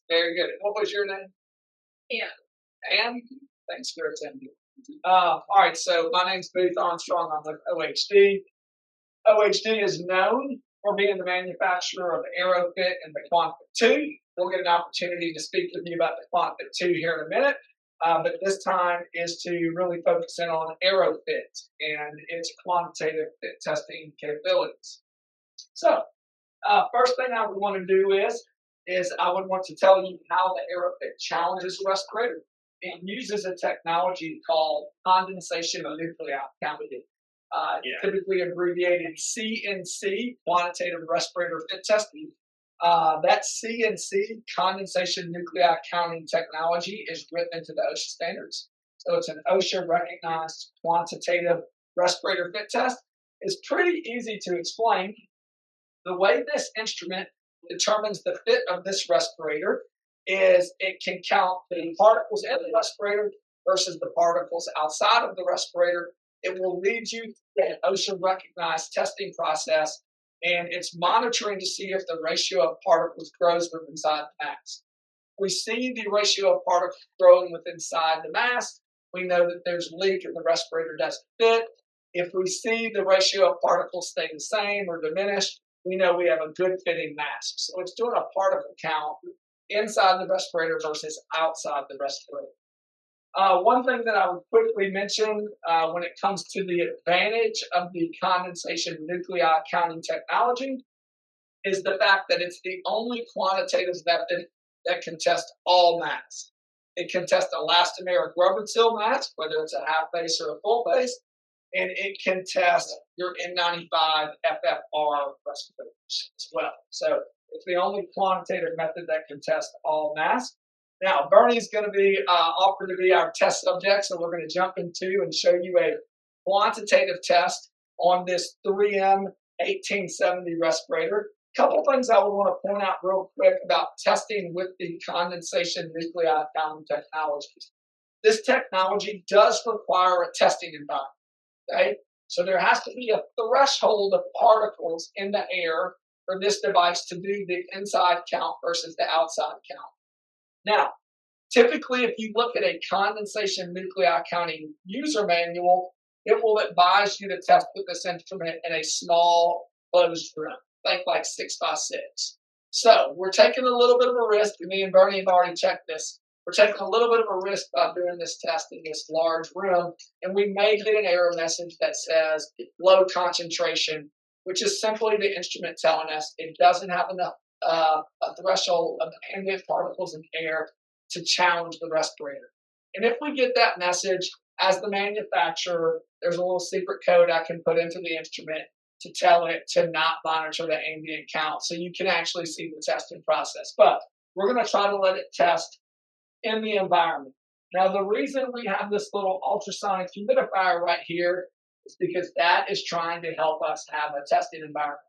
Very good. What was your name? Yeah. Anne? Thanks for attending. All right, so my name's Booth Armstrong. I'm with OHD. OHD is known for being the manufacturer of the AeroFit and the QuantFit 2. We'll get an opportunity to speak with you about the QuantFit 2 here in a minute, but this time is to really focus in on AeroFit and its quantitative fit testing capabilities. So, first thing I would want to do is I would want to tell you how the AeroFit challenges the respirator. It uses a technology called condensation nuclei counting. Typically abbreviated CNC, quantitative respirator fit testing. That CNC, condensation nuclei counting technology, is written into the OSHA standards. So it's an OSHA recognized quantitative respirator fit test. It's pretty easy to explain. The way this instrument determines the fit of this respirator is it can count the particles in the respirator versus the particles outside of the respirator. It will lead you to an OSHA recognized testing process, and it's monitoring to see if the ratio of particles grows within inside the mask. We see the ratio of particles growing within inside the mask. We know that there's a leak and the respirator doesn't fit. If we see the ratio of particles stay the same or diminished, we know we have a good fitting mask. So it's doing a particle count inside the respirator versus outside the respirator. One thing that I would quickly mention when it comes to the advantage of the condensation nuclei counting technology is the fact that it's the only quantitative method that can test all masks. It can test elastomeric rubber seal mask, whether it's a half base or a full base, and it can test your N95 FFR respirators as well. So it's the only quantitative method that can test all masks. Now, Bernie's going to be offered to be our test subject, so we're going to jump into and show you a quantitative test on this 3M 1870 respirator. A couple things I would want to point out real quick about testing with the condensation nuclei counting technology. This technology does require a testing environment. Okay? So there has to be a threshold of particles in the air for this device to do the inside count versus the outside count. Now, typically if you look at a condensation nuclei counting user manual, it will advise you to test with this instrument in a small closed room, think like 6x6. So we're taking a little bit of a risk, and me and Bernie have already checked this. We're taking a little bit of a risk by doing this test in this large room, and we may get an error message that says low concentration, which is simply the instrument telling us it doesn't have enough a threshold of ambient particles in air to challenge the respirator. And if we get that message, as the manufacturer, there's a little secret code I can put into the instrument to tell it to not monitor the ambient count, so you can actually see the testing process. But we're going to try to let it test in the environment. Now, the reason we have this little ultrasonic humidifier right here is because that is trying to help us have a testing environment.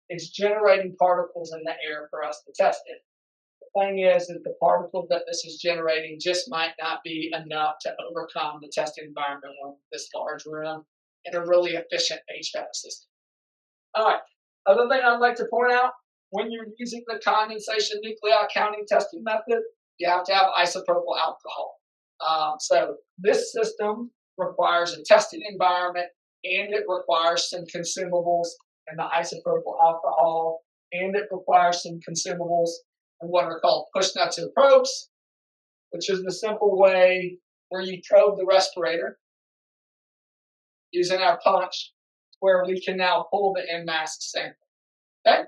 It's generating particles in the air for us to test it. The thing is that the particles that this is generating just might not be enough to overcome the testing environment on this large room in a really efficient HVAC system. All right, other thing I'd like to point out, when you're using the condensation nuclei counting testing method, you have to have isopropyl alcohol. So this system requires a testing environment, and it requires some consumables and the isopropyl alcohol, and it requires some consumables and what are called push nuts and probes, which is the simple way where you probe the respirator using our punch, where we can now pull the in-mask sample. Okay?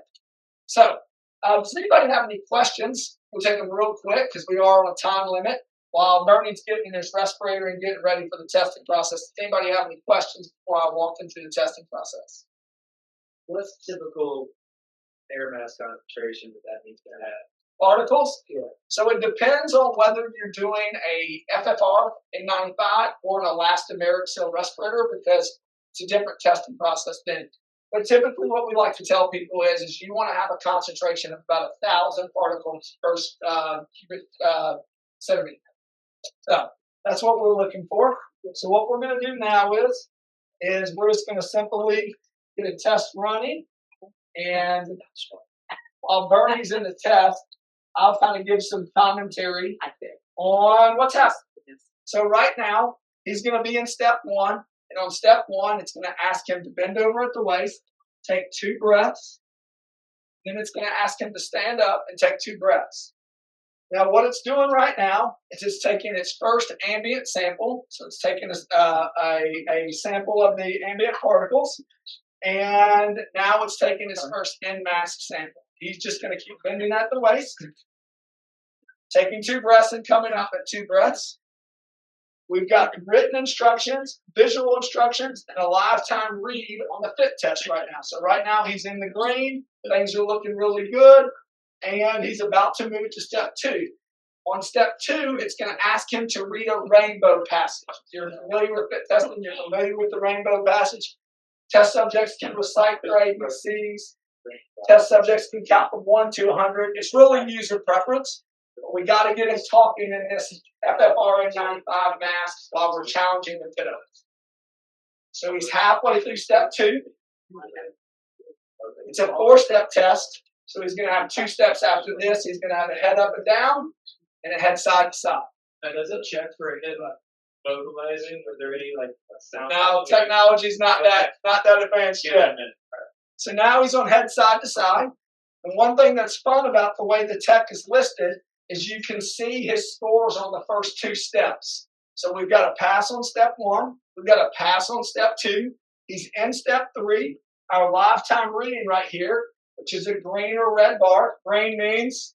So, does anybody have any questions? We'll take them real quick because we are on a time limit. While Bernie's getting his respirator and getting ready for the testing process, does anybody have any questions before I walk into the testing process? What's typical air mass concentration that needs to have? Particles? Yeah. So it depends on whether you're doing a FFR N95 or an elastomeric seal respirator, because it's a different testing process then. But typically what we like to tell people is you want to have a concentration of about 1,000 particles per cubic centimeter. So that's what we're looking for. So what we're going to do now is we're just going to simply get a test running, and while Bernie's in the test, I'll kind of give some commentary on what's happening. So right now, he's going to be in step 1. And on step 1, it's going to ask him to bend over at the waist, take 2 breaths. Then it's going to ask him to stand up and take 2 breaths. Now, what it's doing right now is it's taking its first ambient sample. So it's taking a sample of the ambient particles. And now it's taking its first en-mask sample. He's just going to keep bending at the waist, taking 2 breaths and coming up at 2 breaths. We've got written instructions, visual instructions, and a lifetime read on the fit test right now. So right now he's in the green. Things are looking really good. And he's about to move to step 2. On step 2, it's going to ask him to read a rainbow passage. If you're familiar with fit testing, you're familiar with the rainbow passage. Test subjects can recite their ABCs. Test subjects can count from 1 to 100. It's really user preference. We got to get him talking in this FFR N95 mask while we're challenging the fit of it. So he's halfway through step 2. It's a 4-step test. So he's going to have 2 steps after this. He's going to have a head up and down and a head side to side. Now, does it check for a hit vocalizing? Are there any sound? No, technology's not that advanced yet. So now he's on head side to side. And one thing that's fun about the way the tech is listed is you can see his scores on the first 2 steps. So we've got a pass on step 1. We've got a pass on step 2. He's in step 3. Our lifetime reading right here, which is a green or red bar. Green means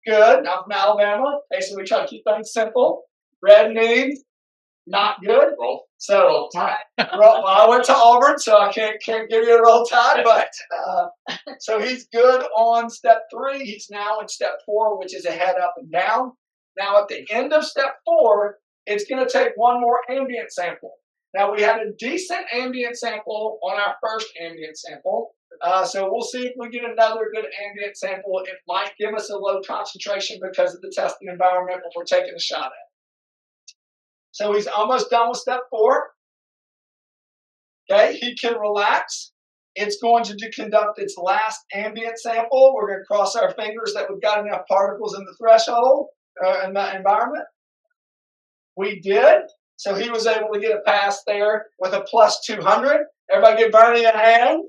good. I'm from Alabama. Okay, so we try to keep things simple. Red means not good. So I went to Auburn, so I can't give you a roll tide. But so he's good on step 3. He's now in step 4, which is a head up and down. Now at the end of step 4, it's going to take one more ambient sample. Now we had a decent ambient sample on our first ambient sample. So we'll see if we get another good ambient sample. It might give us a low concentration because of the testing environment that we're taking a shot at. So he's almost done with step 4. Okay, he can relax. It's going to conduct its last ambient sample. We're going to cross our fingers that we've got enough particles in the threshold in that environment. We did. So he was able to get a pass there with a plus 200. Everybody give Bernie a hand.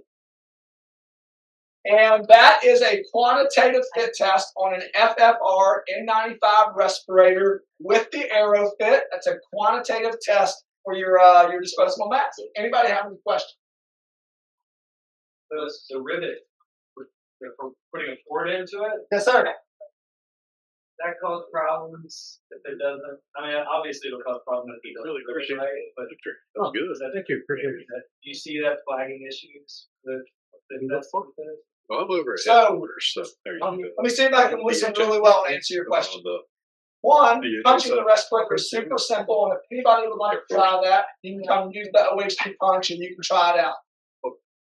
And that is a quantitative fit test on an FFR N95 respirator with the AeroFit. That's a quantitative test for your disposable mask. Anybody have any questions? The rivet, for putting a cord into it, Yes, sir. that cause problems if it doesn't. I mean, obviously it'll cause problems if it doesn't. Really appreciate right, but Oh, good. Thank you. do you see that flagging issues with that's Well, I'm over So, there you go. let me see if I can listen really well and answer your question. One, punching the respirator is super simple, and if anybody would like to try that, you can come use the OHD function. You can try it out.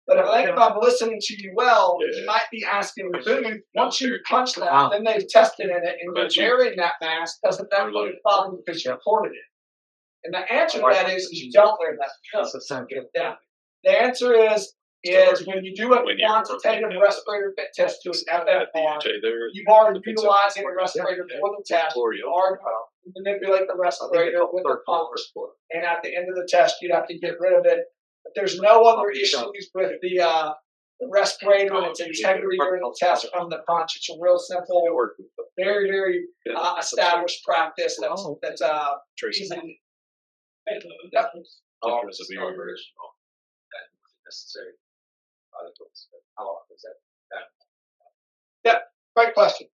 But I think if I'm listening to you well, you might be asking the booth, once you punch that, then they've tested in it, and you're wearing that mask, doesn't that really follow because you reported it? And the answer to that is you don't wear that mask. Yeah. The answer is when you do a quantitative respirator fit test to an FFR, you are utilizing a respirator for the test. You are manipulate the respirator with a pump. And at the end of the test, you'd have to get rid of it. But there's no other issues with the respirator and its integrity during the test from the punch. It's a real simple, very, very established practice that's easy. Definitely. necessary articles. How often is that? Yeah, great question.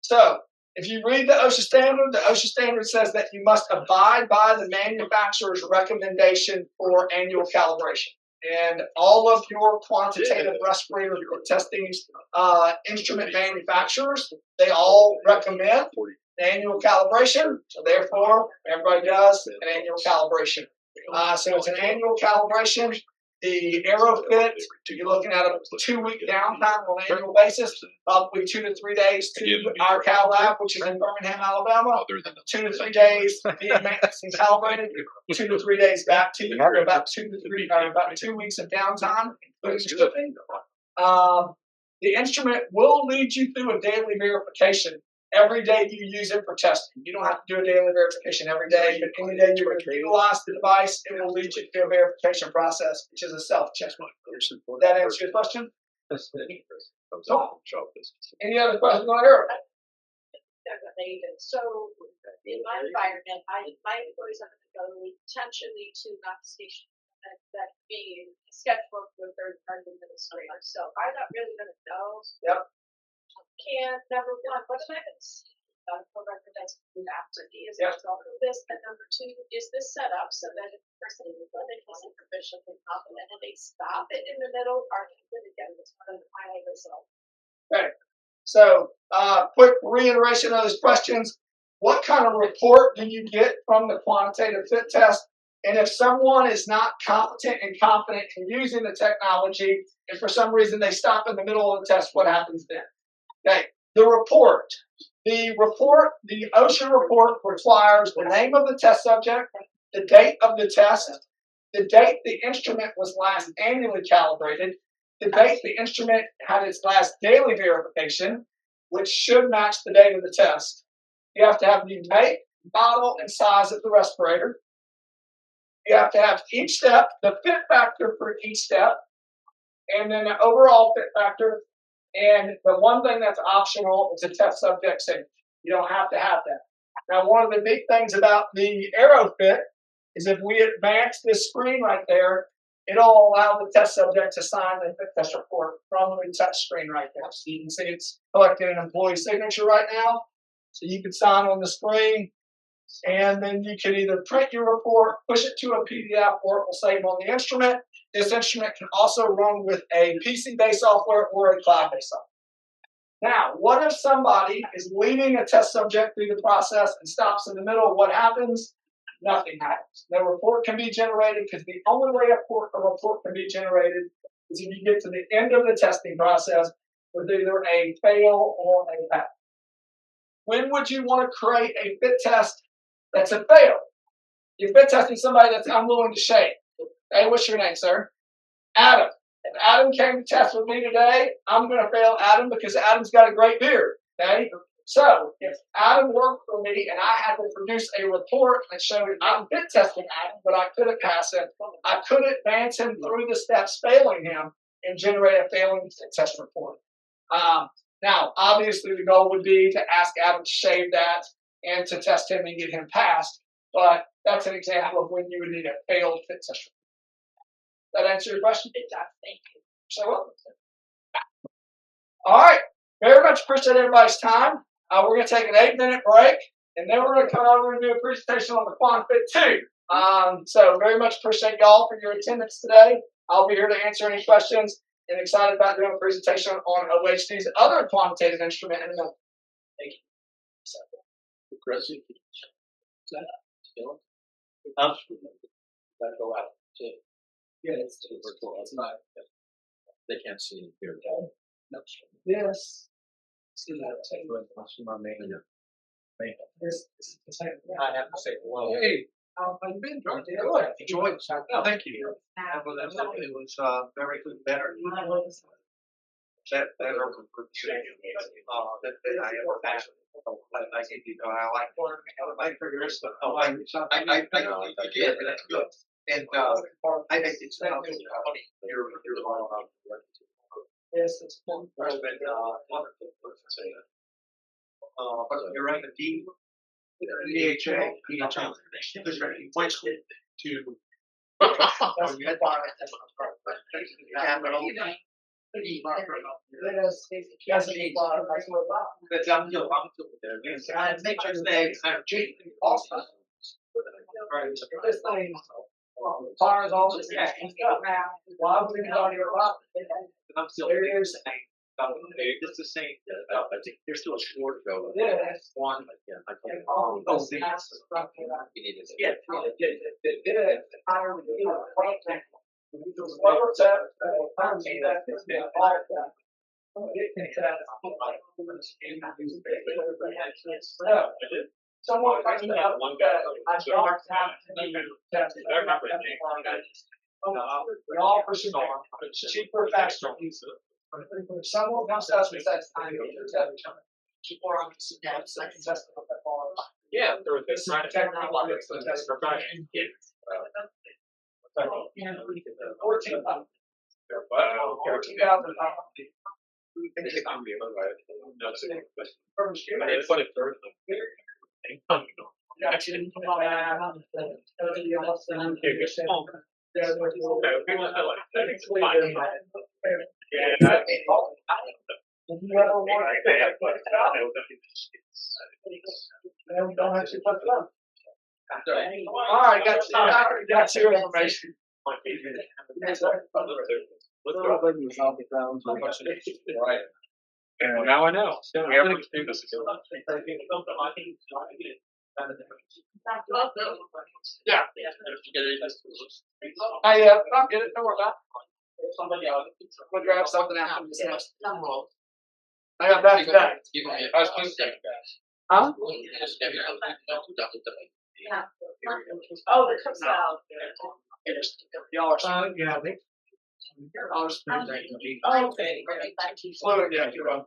So, if you read the OSHA standard says that you must abide by the manufacturer's recommendation for annual calibration. And all of your quantitative respirator testing instrument manufacturers, they all recommend annual calibration. So therefore, everybody does an annual calibration. So it's an annual calibration. The AeroFit, you're looking at a 2-week downtime on an annual basis, probably 2 to 3 days to our Cal Lab, which is in Birmingham, Alabama. 2 to 3 days being maintenance and calibrated. 2 to 3 days back to you. About 2 weeks of downtime, including shipping. The instrument will lead you through a daily verification every day you use it for testing. You don't have to do a daily verification every day, but any day you're going to utilize the device, it will lead you to a verification process, which is a self-check. That answer your question? Any other questions on Arrow? So in my environment, my employees are going to go potentially to not station that being scheduled for a third party administrator. So I'm not really going to know. Yep. Can number one, what happens? Program does after he is Yep. off of this, and number two, is this set up so that if the person in the clinic isn't proficiently confident and they stop it in the middle, are they going to get this one of the final result? Okay. So, quick reiteration of those questions. What kind of report do you get from the quantitative fit test? And if someone is not competent and confident in using the technology, and for some reason they stop in the middle of the test, what happens then? Okay. The report. The OSHA report requires the name of the test subject, the date of the test, the date the instrument was last annually calibrated, the date the instrument had its last daily verification, which should match the date of the test. You have to have the make, model, and size of the respirator. You have to have each step, the fit factor for each step, and then the overall fit factor. And the one thing that's optional is a test subject signature. You don't have to have that. Now, one of the big things about the AeroFit is if we advance this screen right there, it'll allow the test subject to sign the fit test report from the touch screen right there. So you can see it's collecting an employee signature right now. So you can sign on the screen, and then you can either print your report, push it to a PDF, or it will save on the instrument. This instrument can also run with a PC-based software or a cloud-based software. Now, what if somebody is leading a test subject through the process and stops in the middle? What happens? Nothing happens. No report can be generated, because the only way a report can be generated is if you get to the end of the testing process with either a fail or a pass. When would you want to create a fit test that's a fail? You're fit testing somebody that's unwilling to shave. Hey, what's your name, sir? Adam. If Adam came to test with me today, I'm going to fail Adam because Adam's got a great beard. Okay? So, if Adam worked for me and I had to produce a report that showed I'm fit testing Adam, but I couldn't pass him, I could advance him through the steps failing him and generate a failing fit test report. Now, obviously, the goal would be to ask Adam to shave that and to test him and get him passed, but that's an example of when you would need a failed fit test report. That answer your question? It does. Thank you. So welcome. All right. Very much appreciate everybody's time. We're going to take an 8-minute break, and then we're going to come over and do a presentation on the QuantiFit 2. So very much appreciate y'all for your attendance today. I'll be here to answer any questions, and excited about doing a presentation on OHD's other quantitative instrument in a minute. Thank you. So, Chris, that go out too. yeah, it's virtual. It's not. They can't see it here. no. Yes. See that? I have to say, well, Hey, how have you been? Good. Enjoyed it. Oh, thank you. It was very good, better. That was a good shape. That I ever had. I think I like figures, but I did. That's good. And I think it's funny. You're Yes, it's fun. but you're right. The D, DHA, points to Cars always why would anybody rock? I'm still There it is. It's the same. I think there's still a short go. Yeah. One, yeah. I think. Oh, You need to. yeah, it did. Slower tap, someone questioned about I don't have to be tested. We all pushing on. It's cheaper, faster. If someone comes to us and says, I need to test, Yeah, there was this right attack. Wow. 14,000. All right, got your information. Right. And now I know. We have to do this. Yeah. Hey, I'm good. Don't worry about it. I'm gonna grab something out from this list. I got back to back. Huh? Oh, it comes out. Y'all are Yeah, they. Okay, great, thank you. fluid, yeah, you're welcome.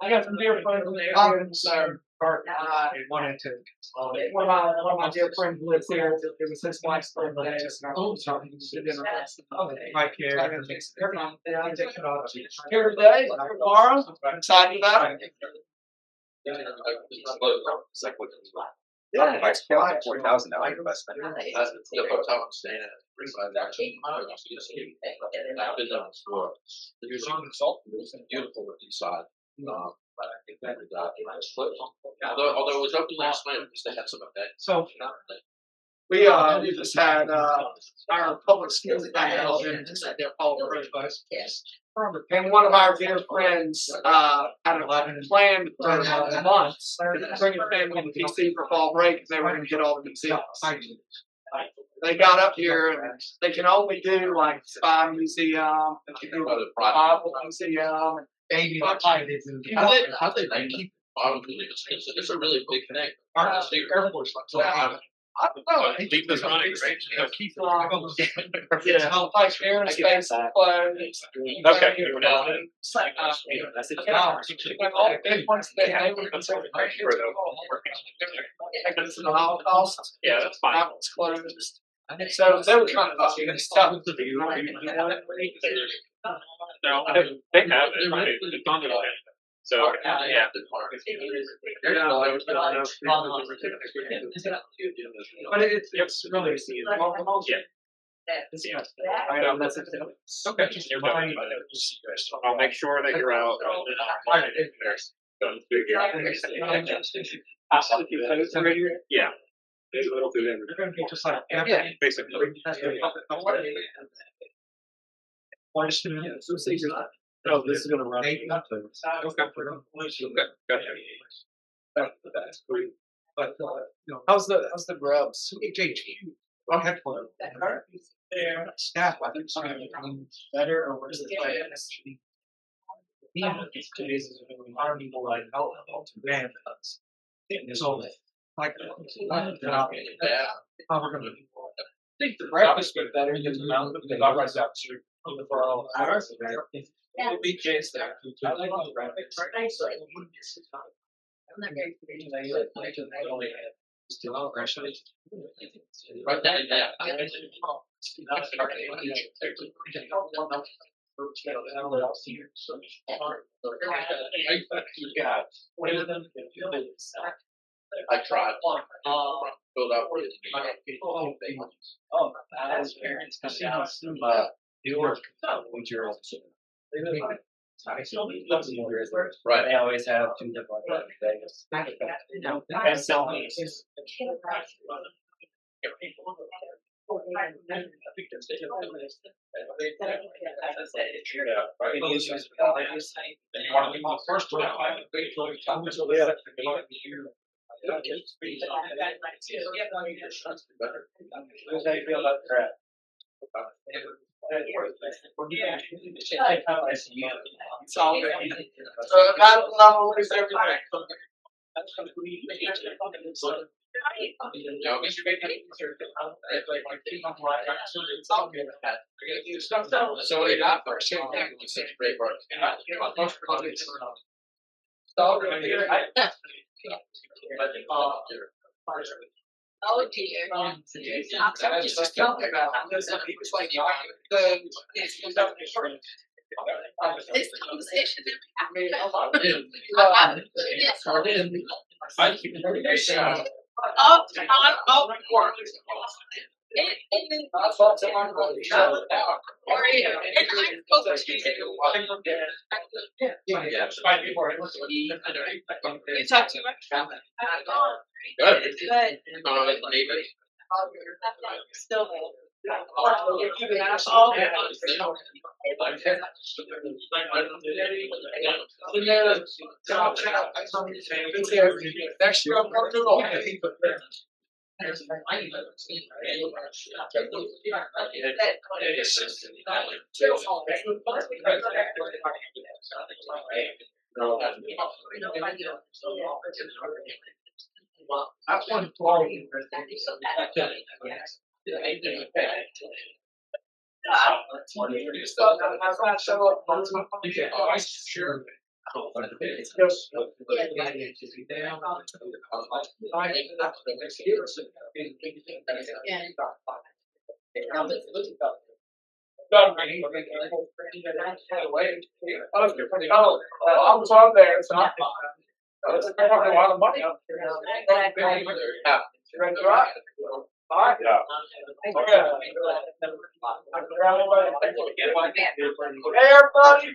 I got some dear friends in the area, so Wanted to. one of my dear friends lives here. It was his wife's birthday. So talking to dinner. Mike here. Here today, tomorrow. I'm excited about it. Yeah, it's $4,000 investment. That's the hotel I'm staying at. I've been there before. It's beautiful inside. But I think that although it was open last night because they had some events. So we just had our public schools guy held in and one of our dear friends had a plan for months to bring a family to DC for fall break, and they were going to get all the museums. They got up here and they can only do like Spy Museum, Bible Museum, and Baby, But I did. How they keep it's a really big thing. I don't know. Keep this running, right? Keep yeah, like aerospace clothes. Okay, you were down. All the big ones they were considered the Holocaust. Yeah, that's fine. That was closed. So they were kind of stuff. No, they have it, right? It's on the line. So, yeah. But it's really Okay, you're done. I'll make sure that you're out. Yeah. It'll do that. just like Basically. Oh, this is gonna run. Okay. Gotcha. But how's the grubs? Staff, I think, Better or worse? Yeah, it's 2 days is our people like help man does. So like how we're gonna I think the breakfast would be better than the mountain because I write down for all hours. It'll be kids there. I like the breakfast. Right now, yeah. I tried. Filled out with New York, right. They always have two different things. And selling. So what do you got first? Great work. Oh dear. Just tell me about it. He was like, This conversation that we have. Oh, you talk too much. Good. Still next year I'm going to go. That's one flaw. Sure. I was on there. It's not. It's a lot of money up there. All right. Hey everybody,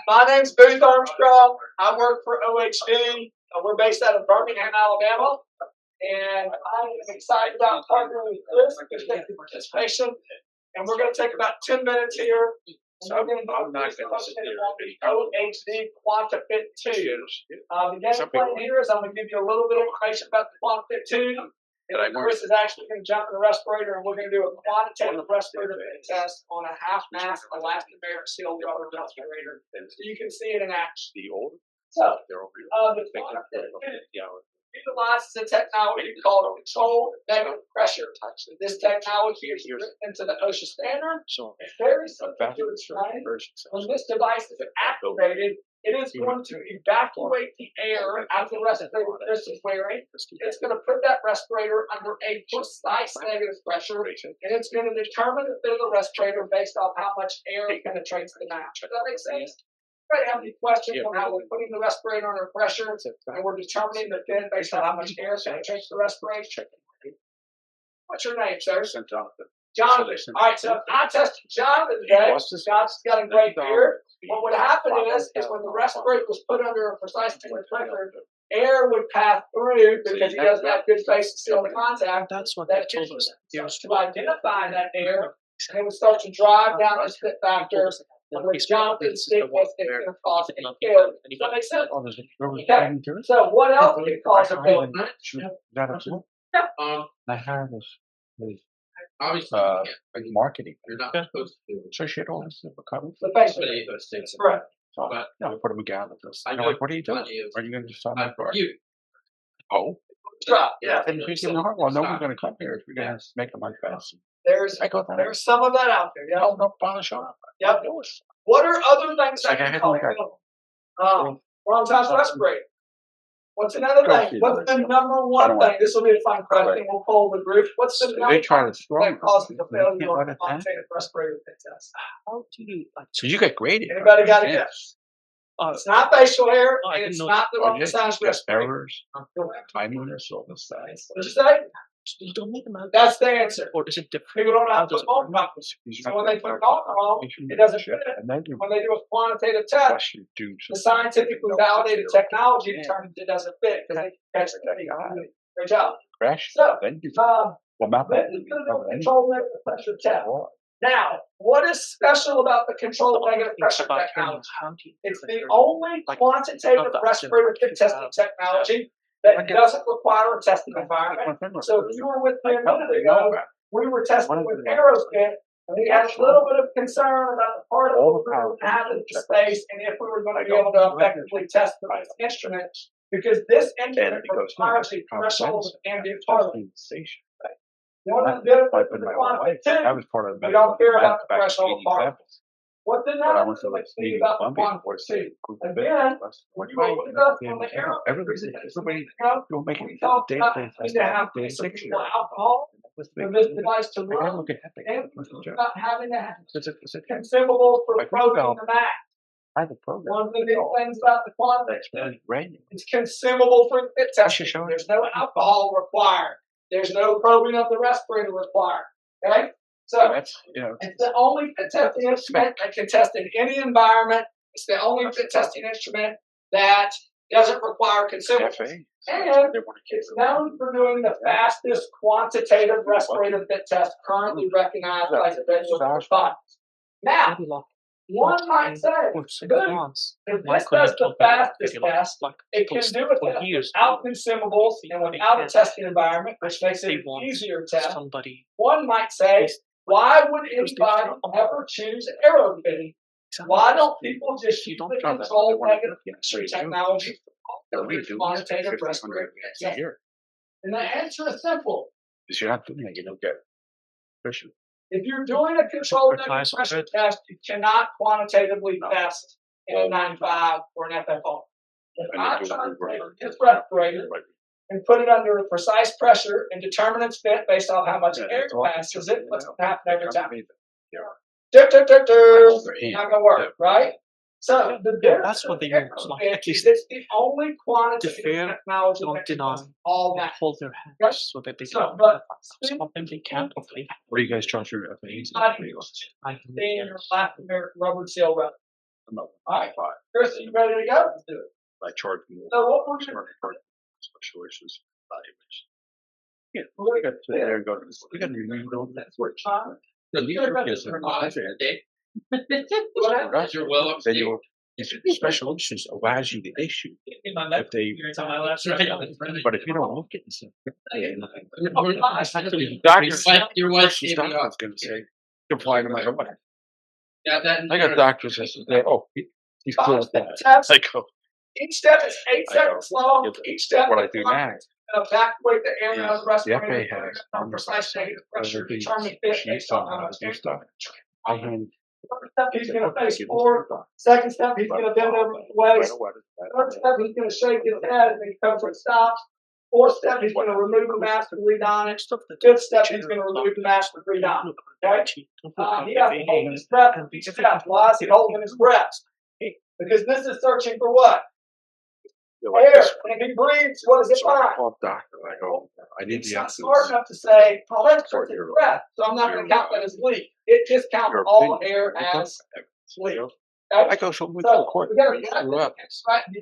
my name's Booth Armstrong. I work for OHD. We're based out of Birmingham, Alabama, and I'm excited about partnering with Chris for the participation. And we're going to take about 10 minutes here. So I'm going to OHD QuantaFit 2. The game plan here is I'm going to give you a little bit of information about the QuantaFit 2. And Chris is actually going to jump in the respirator, and we're going to do a quantitative respirator test on a half-mask elastomeric sealed rubber respirator. So you can see it in action. So, the QuantaFit 2 utilizes a technology called controlled negative pressure. This technology is written into the OSHA standard. It's very simple to explain. When this device is activated, it is going to evacuate the air out of the respirator Chris is wearing. It's going to put that respirator under a precise negative pressure, and it's going to determine the fit of the respirator based off how much air penetrates the mask. Does that make sense? Right, have any questions on how we're putting the respirator under pressure and we're determining the fit based on how much air penetrates the respirator? What's your name, sir? Jonathan. Jonathan. All right, so I tested Jonathan today. Jonathan's got a great beard. What would happen is when the respirator was put under a precise pressure, air would pass through because he doesn't have good space to seal the contact. That's what that told us. To identify that air, and it would start to drive down the spit factors. Which Jonathan's stick was going to cause a failure. Does that make sense? Okay. So what else can cause a failure? I have this marketing. You're not supposed to. So shit all this recovery. The patient. Right. So we put them together. I know. What are you doing? Are you going to sign up for it? Oh. Right. Yeah. And if you well, no one's going to come here if we're going to make them unfast. There's some of that out there. Yeah. Oh, no, bother showing up. Yep. What are other things that can cause wrong time respirator? What's another thing? What's the number one thing? This will be a fun question. We'll poll the group. What's the number one thing that causes the failure of quantitative respirator fit test? So you got graded. Anybody got a guess? It's not facial hair, and it's not the wrong size respirator. Errors, timeliness, all this stuff. What'd you say? You don't make them out. That's the answer. Or is it different? People don't have to put alcohol. So when they put alcohol, it doesn't fit. When they do a quantitative test, the scientifically validated technology determines it doesn't fit because they catch the great job. So, control negative pressure test. Now, what is special about the controlled negative pressure technology? It's the only quantitative respirator fit testing technology that doesn't require a testing environment. So if you were with me a minute ago, we were testing with Aerosmith, and we had a little bit of concern about the particles we were having in space and if we were going to be able to effectively test the instrument, because this instrument requires a threshold of ambient particles. The only difference with the QuantaFit 2, we don't care about the threshold of particles. What the But I noun went to like is Steve about the Columbia for quantity. say, Again, what you were with us on the everybody don't make we it. talked They about having to have picture. alcohol for this device to I gotta run, look at that. and about having to have Is it consumable for Like, probing well, the max. I have a program. One of the big things about the quantity, That's really random. it's consumable for fit testing. show it. There's no alcohol required. There's no probing of the respirator required. Okay? So That's, it's the only fit testing instrument that can test in any environment. It's the only fit testing instrument that doesn't require consumables. FA. And it's known for doing the fastest quantitative respirator fit test currently recognized by the regulatory bodies. Now, one might say, good, if this does the fastest test, it can do a test without consumables and without a testing environment, which makes it an easier test. One might say, why would anybody ever choose aerofitting? Why don't people just use the controlled negative chemistry technology for quantitative respirator test? And the answer is simple. If you're not doing that, you don't get efficient. If you're doing a controlled negative pressure test, you cannot quantitatively test in a 95 or an FFR. If I try to take this respirator and put it under a precise pressure and determine its fit based on how much air passes it, what's going to happen every time? Not going to work, right? So the that's what they use. Like, at least it's the only quantitative technology that can deny test all that. hold their hands so that they So, can. but Something they can't complete. What do you guys charge your FAs? in your Latin American rubber seal rubber. All right, Chris, are you ready to go? Let's do it. I charge you. So what we're going Special issues, evaluation. Yeah, well, we got to there and go to this. We got to remove all that switch. The leader is a to well up. Then you special issues allows you to issue if they. But if you don't look at it, doctors, your wife she's gave me not going to say comply no matter what. Got that? I got doctors that say, "Oh, he's cool with that." Taps. I go. Each step is 8 I know. seconds long. Each step What I do now. evacuate the air out of the The respirator. FA has on precise negative pressure, things determine fit she's based on how done much air. stuff. I hand. First step, he's going to face forward. Second step, he's going to bend over the waist. Third step, he's going to shake his head and then come to a stop. Fourth step, he's going to remove the mask and breathe on it. Fifth step, he's going to remove the mask and breathe on it. Okay? He has to hold his breath in each step. Why is he holding his breath? Because this is searching for what? Air. And if he breathes, what does it find? Doctor, I go. I need It's the not answers. smart enough to say, oh, that's just his breath, so I'm not going to count that as leak. It just counts Your all opinion. air as leak. I go so we So court. we got to Up.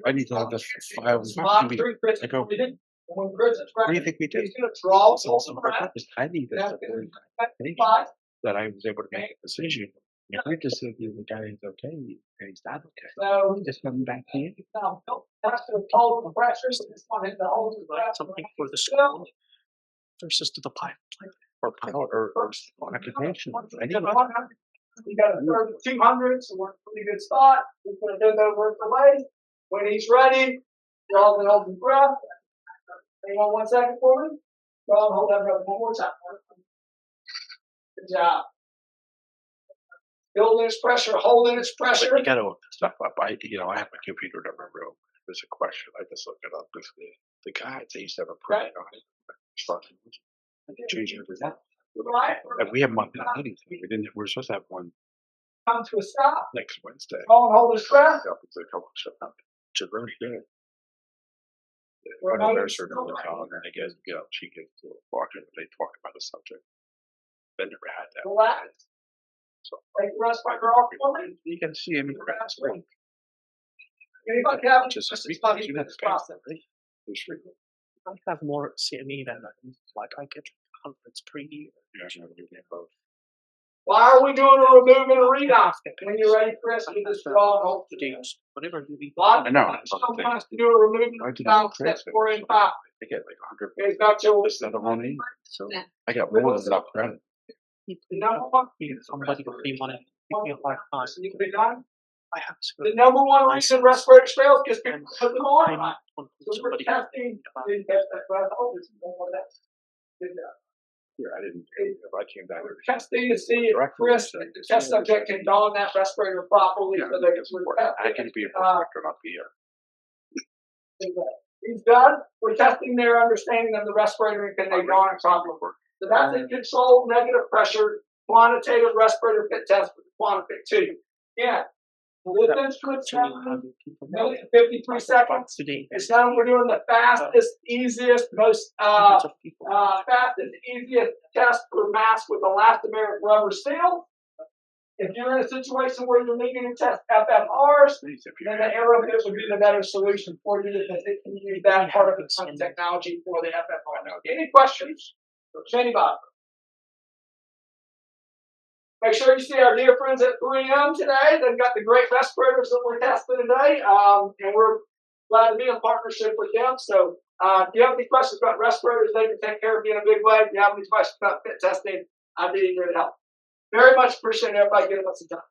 I need to have this file. monitoring Chris I go, breathing. When Chris is What do you ready, think we did? he's going to draw So some breath. I need this That's information Five. that I was able to make a decision. If I just said the guy is okay and he's not okay, So just coming back in. now, that's the total pressure. So this one is the whole Like something for the school versus to the pipe. Or power or occupation. I need We got a 200, so we're in a pretty good spot. We're going to bend over the leg. When he's ready, draw and hold his breath. Hang on 1 second for me. Draw and hold that breath one more time. Good job. Building its pressure, holding its pressure. But you gotta look stuff up. I have my computer in my room. There's a question. I just look it up. Because the guy they used to have a print on it. Change everything. Right. And we have monthly meetings. We're supposed to have one Come to a stop. next Wednesday. Draw and hold his breath. It's a couple of stuff. Which is very good. We're One of not their circle in town, and I guess she gets to walk in and they talk about the subject. They never had that. relax. So Take the respirator off for me. you can see him in Relax. the Anybody have any Just questions speak about to this process? I have more CME than like I get hundreds per year. Why are we doing a remove and a read-off? When you're ready, Chris, you just draw and hold the To use whatever you need. Lot I know. Some wants to do a remove and a read-off, steps 4 and 5. I get like 100. It's got your This other one in. So I got more than enough credit. number one. somebody would be wanting to give me a hard time. You can be done. I have to The number one reason respirators fail is because people put them on. I right? need So we're somebody testing. Didn't catch that breath. Oh, there's more of that. Good job. Yeah, I didn't. If I came down there, Testing to see if Chris, the test subject, can don that respirator properly so they can I can be a director, not be a. He's done. We're testing their understanding of the respirator and can they don it properly. So that's a controlled negative pressure quantitative respirator fit test with the QuantiFit 2. Yeah. This instrument's 53 seconds. It's now we're doing the fastest, easiest, most fastest, easiest test for mask with elastomeric rubber seal. If you're in a situation where you're needing to test FFRs, then the AeroFit would be the better solution for you because it can use that part of the technology for the FFR. Any questions? Anybody? Make sure you see our dear friends at 3M today. They've got the great respirators that we're testing today, and we're glad to be in partnership with them. So if you have any questions about respirators, they can take care of you in a big way. If you have any questions about fit testing, I'd be eager to help. Very much appreciate everybody giving us the time.